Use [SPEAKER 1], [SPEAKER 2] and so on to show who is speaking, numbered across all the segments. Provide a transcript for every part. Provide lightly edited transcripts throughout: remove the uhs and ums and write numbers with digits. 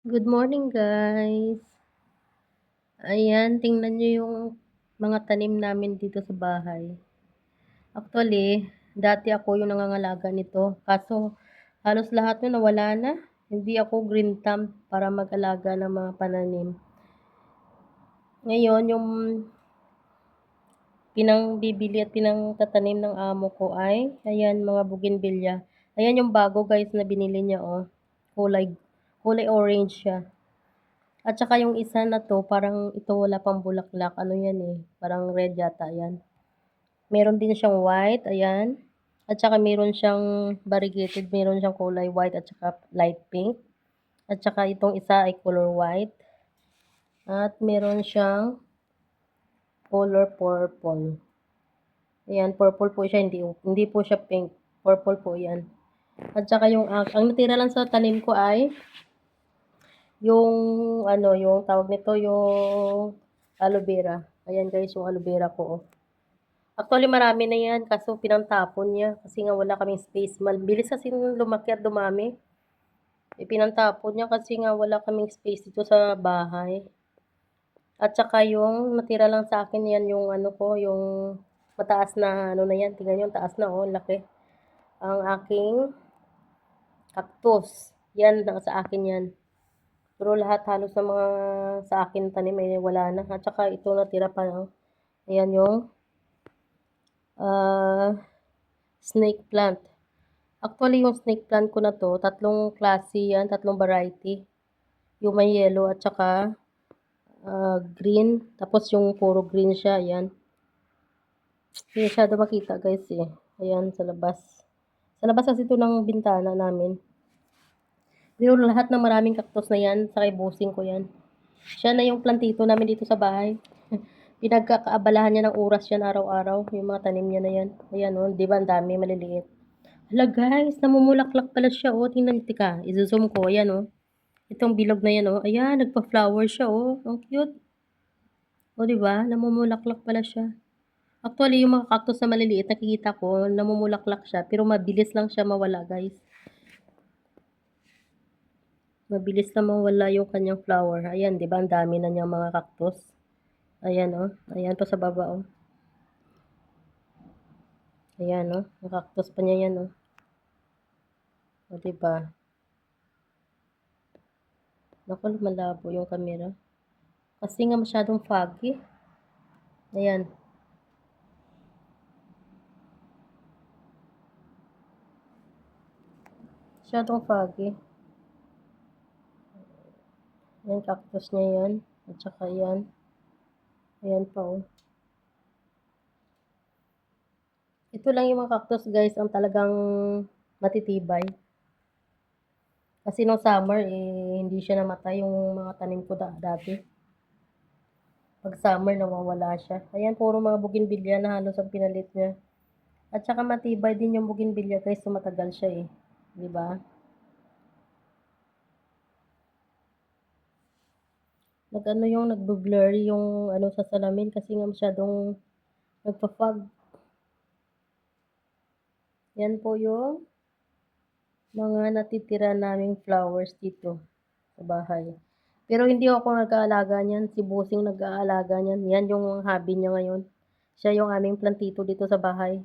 [SPEAKER 1] Good morning, guys. Ayan, tingnan niyo yung mga tanim namin dito sa bahay. Actually, dati ako yung nangangalaga nito, kaso halos lahat nun nawala na. Hindi ako green thumb para mag-alaga ng mga pananim. Ngayon, yung pinangbibili at pinangtatanim ng amo ko ay, ayan, mga bougainvillea. Ayan yung bago, guys, na binili niya, oh. Kulay, kulay orange siya. At saka yung isa na 'to parang ito wala pang bulaklak, ano 'yan, eh, parang red yata 'yan. Meron din siyang white, ayan. At saka meron siyang variegated, meron siyang kulay white at saka light pink. At saka itong isa ay color white. At meron siyang color purple. Ayan, purple po siya, hindi po siya pink. Purple po 'yan. At saka yung ang natira lang sa tanim ko ay yung ano, yung tawag nito, yung aloe vera. Ayan guys, yung aloe vera ko, oh. Actually marami na yan kaso pinantapon niya kasi nga wala kaming space. Mabilis kasi lumaki at dumami. Pinantapon niya kasi nga wala kaming space dito sa bahay. At saka yung natira lang sa akin yan yung ano ko, yung mataas na ano na yan. Tingnan niyo, taas na oh, laki. Ang aking cactus. Yan, sa akin yan. Pero lahat halos ng mga sa akin tanim ay wala na. At saka ito natira pa. Oh. Ayan yung ah, snake plant. Actually, yung snake plant ko na to, tatlong klase yan, tatlong variety. Yung may yellow at saka green. Tapos yung puro green siya, ayan. Hindi masyado makita guys eh. Ayan, sa labas. Sa labas kasi ito ng bintana namin. Pero lahat ng maraming cactus na yan, sa busing ko yan. Siya na yung plantito namin dito sa bahay. Pinagkakaabalahan niya ng oras yan araw-araw. Yung mga tanim niya na yan. Ayan o, di ba ang dami, maliliit. Hala guys, namumulaklak pala siya o. Tingnan, tika, izozoom ko. Ayan o. Itong bilog na yan o. Ayan, nagpa-flower siya o. Ang cute. O di ba? Namumulaklak pala siya. Actually, yung mga cactus na maliliit, nakikita ko, namumulaklak siya. Pero mabilis lang siya mawala guys. Mabilis na mawala yung kanyang flower. Ayan, di ba? Ang dami na niyang mga cactus. Ayan o. Ayan pa sa baba o. Ayan o. Ang cactus pa niya yan o. O diba? Naku, malabo yung camera. Kasi nga masyadong foggy. Ayan. Masyadong foggy. Yan, cactus niya yan. At saka yan. Ayan pa oh. Ito lang yung mga cactus guys ang talagang matitibay. Kasi no summer eh hindi siya namatay yung mga tanim ko dati. Pag summer nawawala siya. Ayan puro mga bougainvillea na halos ang pinalit niya. At saka matibay din yung bougainvillea guys, so matagal siya eh. 'Di ba? Nag-ano yung nagbo-blurry yung ano sa salamin kasi nga masyadong nagpa-fog. Yan po yung mga natitira naming flowers dito sa bahay. Pero hindi ako nag-aalaga niyan, si Busing nag-aalaga niyan. Yan yung hobby niya ngayon. Siya yung aming plantito dito sa bahay.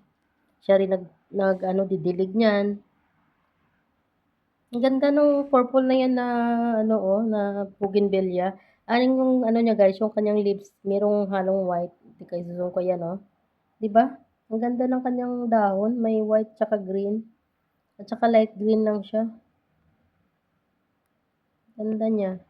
[SPEAKER 1] Siya rin nag didilig niyan. Ang ganda nung purple na yan na ano oh, na bougainvillea. Aning yung ano niya guys, yung kanyang leaves, merong halong white. Teka, isusun ko yan oh. 'Di ba? Ang ganda ng kanyang dahon, may white tsaka green. At saka light green lang siya. Ganda niya.